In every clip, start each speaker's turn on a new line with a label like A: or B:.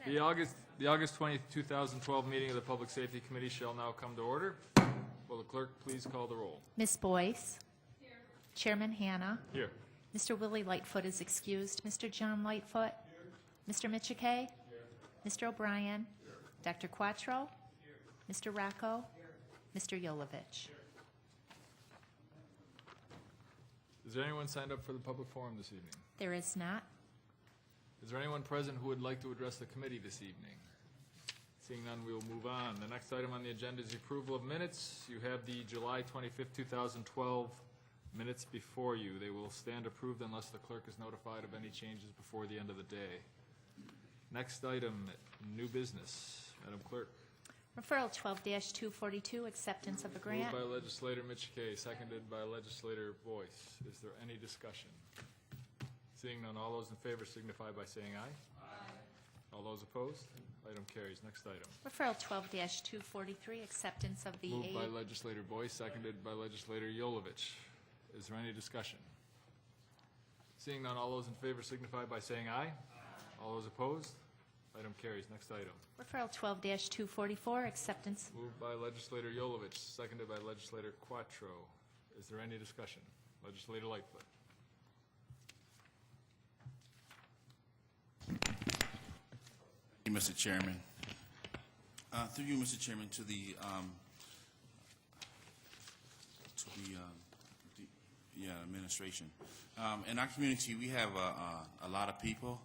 A: The August 20th, 2012 meeting of the Public Safety Committee shall now come to order. Will the clerk please call the roll?
B: Ms. Boyce. Here. Chairman Hanna.
A: Here.
B: Mr. Willie Lightfoot is excused. Mr. John Lightfoot. Here. Mr. Michike. Here. Mr. O'Brien. Here. Dr. Quattro. Here. Mr. Rocco. Here. Mr. Yolovich. Here.
A: Is there anyone signed up for the public forum this evening?
B: There is not.
A: Is there anyone present who would like to address the committee this evening? Seeing none, we will move on. The next item on the agenda is the approval of minutes. You have the July 25th, 2012 minutes before you. They will stand approved unless the clerk is notified of any changes before the end of the day. Next item, new business. Madam Clerk.
B: Referral 12-242, acceptance of a grant.
A: Moved by Legislator Michike, seconded by Legislator Boyce. Is there any discussion? Seeing none, all those in favor signify by saying aye. Aye. All those opposed? Item carries. Next item.
B: Referral 12-243, acceptance of the
A: Moved by Legislator Boyce, seconded by Legislator Yolovich. Is there any discussion? Seeing none, all those in favor signify by saying aye. Aye. All those opposed? Item carries. Next item.
B: Referral 12-244, acceptance.
A: Moved by Legislator Yolovich, seconded by Legislator Quattro. Is there any discussion? Legislator Lightfoot.
C: Thank you, Mr. Chairman. Through you, Mr. Chairman, to the administration. In our community, we have a lot of people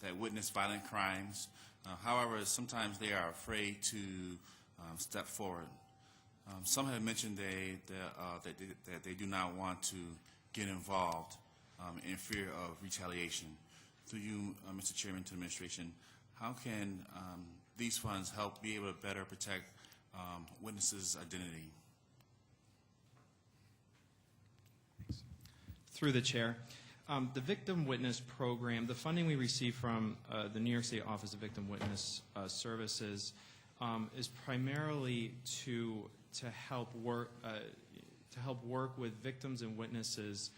C: that witness violent crimes. However, sometimes they are afraid to step forward. Some have mentioned that they do not want to get involved in fear of retaliation. Through you, Mr. Chairman, to the administration, how can these funds help be able to better protect witnesses' identity?
D: Through the chair. The Victim Witness Program, the funding we receive from the New York State Office of Victim Witness Services is primarily to help work with victims and witnesses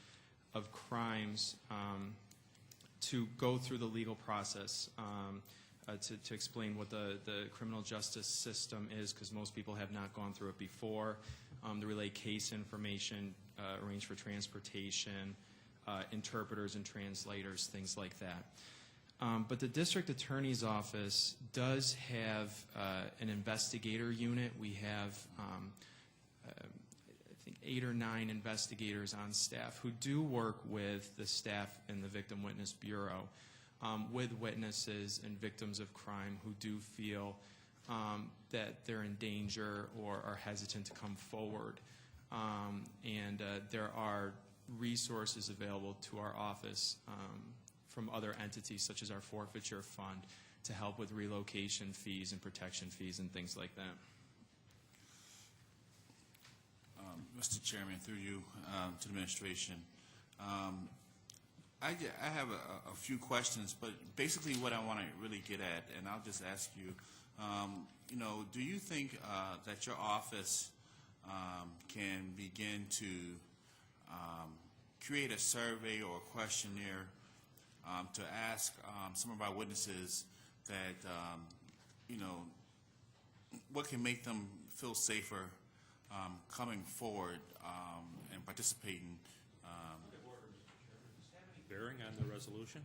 D: of crimes to go through the legal process, to explain what the criminal justice system is, because most people have not gone through it before, to relay case information, arrange for transportation, interpreters and translators, things like that. But the district attorney's office does have an investigator unit. We have I think 8 or 9 investigators on staff who do work with the staff in the Victim Witness Bureau, with witnesses and victims of crime who do feel that they're in danger or are hesitant to come forward. There are resources available to our office from other entities such as our forfeiture fund to help with relocation fees and protection fees and things like that.
C: Mr. Chairman, through you to the administration, I have a few questions, but basically what I want to really get at, and I'll just ask you, do you think that your office can begin to create a survey or a questionnaire to ask some of our witnesses that, what can make them feel safer coming forward and participating?
E: Bearing on the resolution?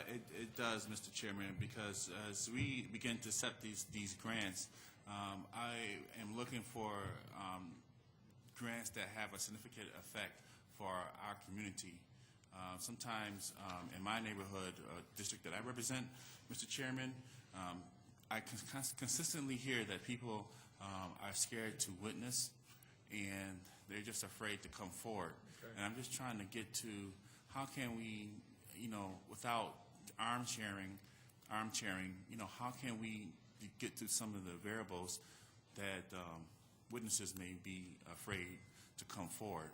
C: It does, Mr. Chairman, because as we begin to set these grants, I am looking for grants that have a significant effect for our community. Sometimes in my neighborhood, district that I represent, Mr. Chairman, I consistently hear that people are scared to witness and they're just afraid to come forward. Okay. And I'm just trying to get to how can we, without armchairing, how can we get to some of the variables that witnesses may be afraid to come forward?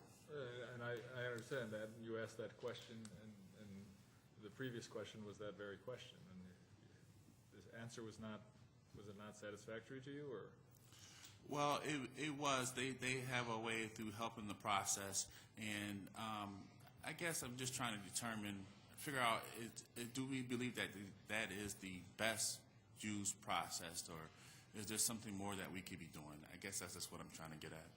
A: And I understand that. You asked that question, and the previous question was that very question. And the answer was it not satisfactory to you, or?
C: Well, it was. They have a way through helping the process, and I guess I'm just trying to determine figure out, do we believe that that is the best used process, or is there something more that we could be doing? I guess that's just what I'm trying to get at.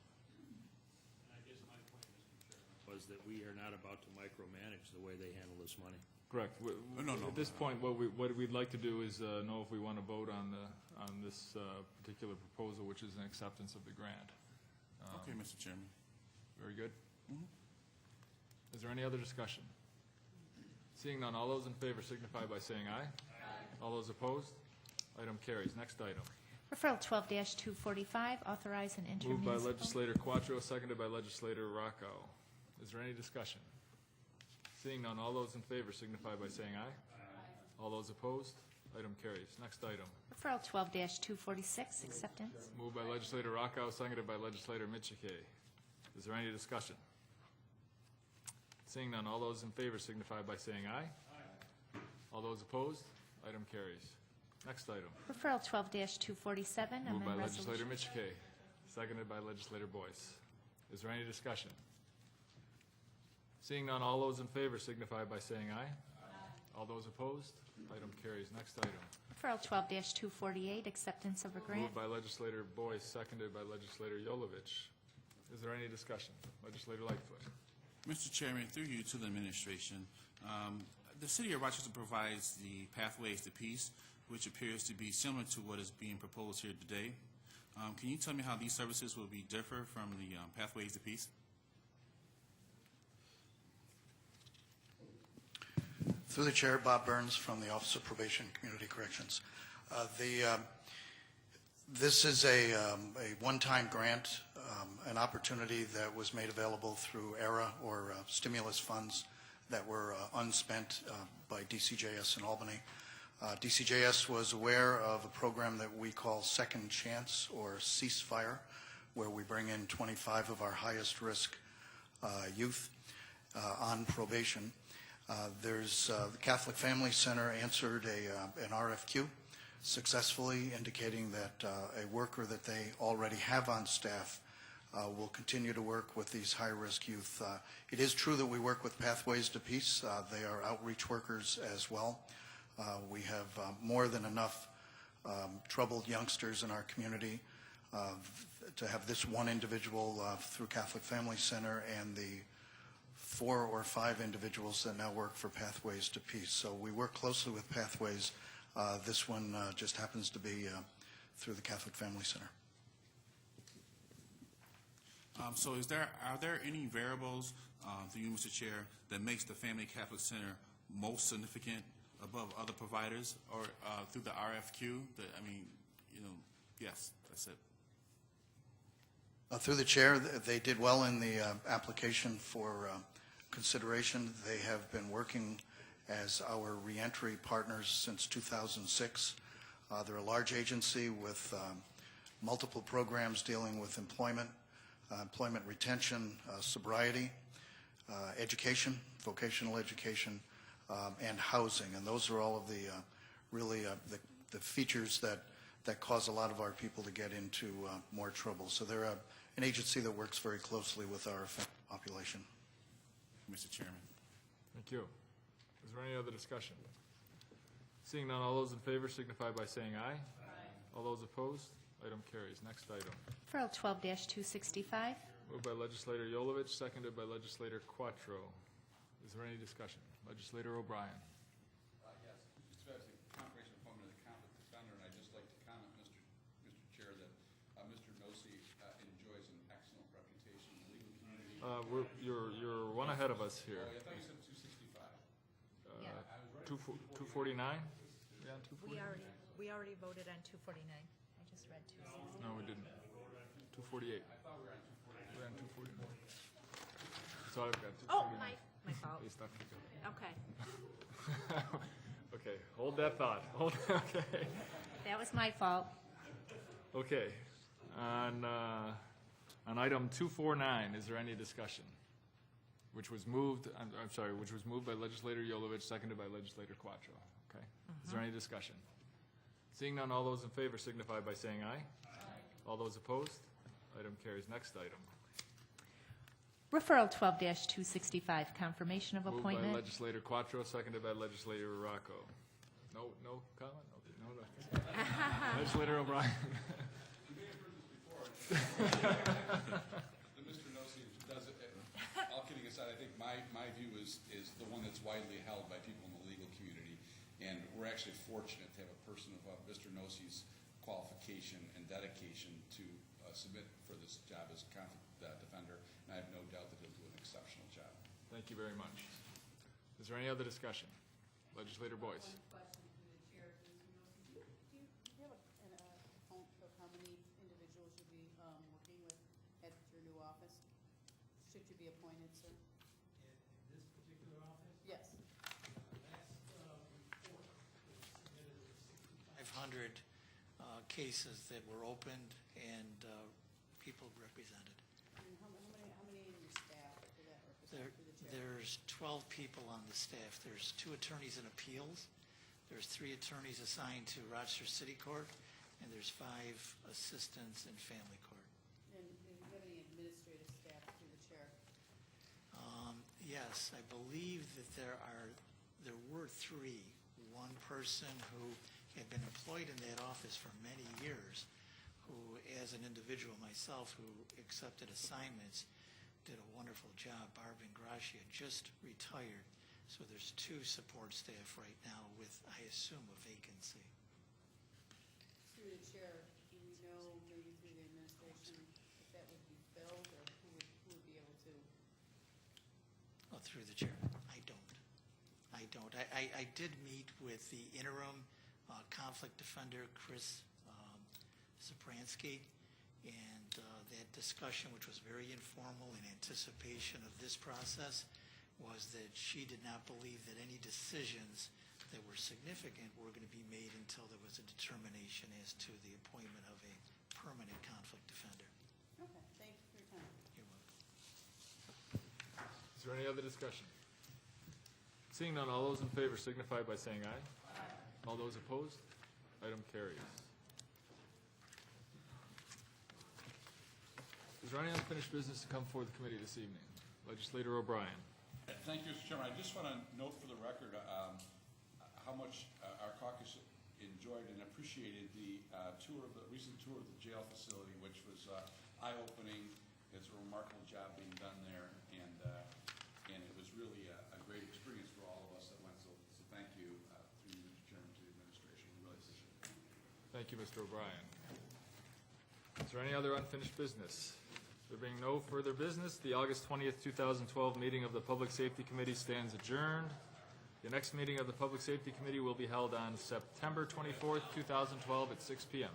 E: I guess my point, Mr. Chairman, was that we are not about to micromanage the way they handle this money.
A: Correct.
C: No.
A: At this point, what we'd like to do is know if we want to vote on this particular proposal, which is an acceptance of the grant.
C: Okay, Mr. Chairman.
A: Very good. Is there any other discussion? Seeing none, all those in favor signify by saying aye. Aye. All those opposed? Item carries. Next item.
B: Referral 12-245, authorize an
A: Moved by
B: intermunicipal.
A: legislator Quattro, seconded by legislator Rocco. Is there any discussion? Seeing none, all those in favor signify by saying aye. Aye. All those opposed? Item carries. Next item.
B: Referral 12-246, acceptance.
A: Moved by legislator Rocco, seconded by legislator Michike. Is there any discussion? Seeing none, all those in favor signify by saying aye. Aye. All those opposed? Item carries. Next item.
B: Referral 12-247,
A: Moved by
B: amend
A: legislator
B: resolution.
A: Michike, seconded by legislator Boyce. Is there any discussion? Seeing none, all those in favor signify by saying aye. Aye. All those opposed? Item carries. Next item.
B: Referral 12-248, acceptance of a grant.
A: Moved by legislator Boyce, seconded by legislator Yolovich. Is there any discussion? Legislator Lightfoot.
C: Mr. Chairman, through you to the administration, the City of Rochester provides the Pathways to Peace, which appears to be similar to what is being proposed here today. Can you tell me how these services will be differ from the Pathways to Peace?
F: Through the chair, Bob Burns from the Office of Probation and Community Corrections. This is a one-time grant, an opportunity that was made available through ERA or stimulus funds that were unspent by DCJS in Albany. DCJS was aware of a program that we call Second Chance or Ceasefire, where we bring in 25 of our highest risk youth on probation. The Catholic Family Center answered an RFQ successfully, indicating that a worker that they already have on staff will continue to work with these high-risk youth. It is true that we work with Pathways to Peace. They are outreach workers as well. We have more than enough troubled youngsters in our community to have this one individual through Catholic Family Center and the 4 or 5 individuals that now work for Pathways to Peace. So we work closely with Pathways. This one just happens to be through the Catholic Family Center.
C: So are there any variables, through you, Mr. Chair, that makes the Family Catholic Center most significant above other providers, or through the RFQ? Yes, that's it.
F: Through the chair, they did well in the application for consideration. They have been working as our reentry partners since 2006. They're a large agency with multiple programs dealing with employment retention, sobriety, education, vocational education, and housing. And those are all of the the features that cause a lot of our people to get into more trouble. So they're an agency that works very closely with our population.
C: Mr. Chairman.
A: Thank you. Is there any other discussion? Seeing none, all those in favor signify by saying aye. Aye. All those opposed? Item carries. Next item.
B: Referral 12-265.
A: Moved by legislator Yolovich, seconded by legislator Quattro. Is there any discussion? Legislator O'Brien.
G: Yes, just as a confirmation appointment of the conflict defender, and I'd just like to comment, Mr. Chair, that Mr. Nossi enjoys an excellent reputation in the legal community.
A: You're one ahead of us here.
G: Oh, I thought you said 265.
A: 249? Yeah, 249?
H: We already voted on 249. I just read 260.
A: No, we didn't. 248.
G: I thought we were on 249.
A: We're on 249. So I've got 249.
H: Oh, my fault.
A: They stuck together.
H: Okay.
A: Okay, hold that thought. Okay.
B: That was my fault.
A: Okay. On item 249, is there any discussion? Which was moved, which was moved by legislator Yolovich, seconded by legislator Quattro. Okay. Is there any discussion? Seeing none, all those in favor signify by saying aye. Aye. All those opposed? Item carries. Next item.
B: Referral 12-265, confirmation of
A: Moved by
B: appointment.
A: legislator Quattro, seconded by legislator Rocco. No comment? Okay, no, nothing. Legislator O'Brien.
G: Mr. Nossi does it, all kidding aside, I think my view is the one that's widely held by people in the legal community. And we're actually fortunate to have a person of Mr. Nossi's qualification and dedication to submit for this job as a conflict defender. And I have no doubt that he'll do an exceptional job.
A: Thank you very much. Is there any other discussion? Legislator Boyce.
I: One question through the chair, Mr. Nossi. Do you have a count of how many individuals you'll be working with at your new office? Should you be appointed, sir?
J: In this particular office?
I: Yes.
J: Last report was submitted with 6,500 cases that were opened and people represented.
I: And how many in your staff do that represent through the chair?
J: There's 12 people on the staff. There's 2 attorneys in appeals. There's 3 attorneys assigned to Rochester City Court, and there's 5 assistants in family court.
I: And do you have any administrative staff through the chair?
J: Yes, I believe that there were 3. One person who had been employed in that office for many years, who, as an individual myself, who accepted assignments, did a wonderful job. Barb Ingrasci had just retired, so there's 2 support staff right now with, I assume, a vacancy.
I: Through the chair, do you know maybe through the administration if that would be filled or who would be able to?
J: Well, through the chair, I don't. I did meet with the interim conflict defender, Chris Sopransky, and that discussion, which was very informal in anticipation of this process, was that she did not believe that any decisions that were significant were going to be made until there was a determination as to the appointment of a permanent conflict defender.
I: Okay, thank you for your time.
J: You're welcome.
A: Is there any other discussion? Seeing none, all those in favor signify by saying aye. Aye. All those opposed? Item carries. Is there any unfinished business to come before the committee this evening? Legislator O'Brien.
G: Thank you, Mr. Chairman. I just want to note for the record how much our caucus enjoyed and appreciated the recent tour of the jail facility, which was eye-opening. It's a remarkable job being done there, and it was really a great experience for all of us that went. So thank you, through you, Mr. Chairman, to the administration. We really appreciate it.
A: Thank you, Mr. O'Brien. Is there any other unfinished business? There being no further business, the August 20th, 2012 meeting of the Public Safety Committee stands adjourned. The next meeting of the Public Safety Committee will be held on September 24th, 2012 at 6 p.m.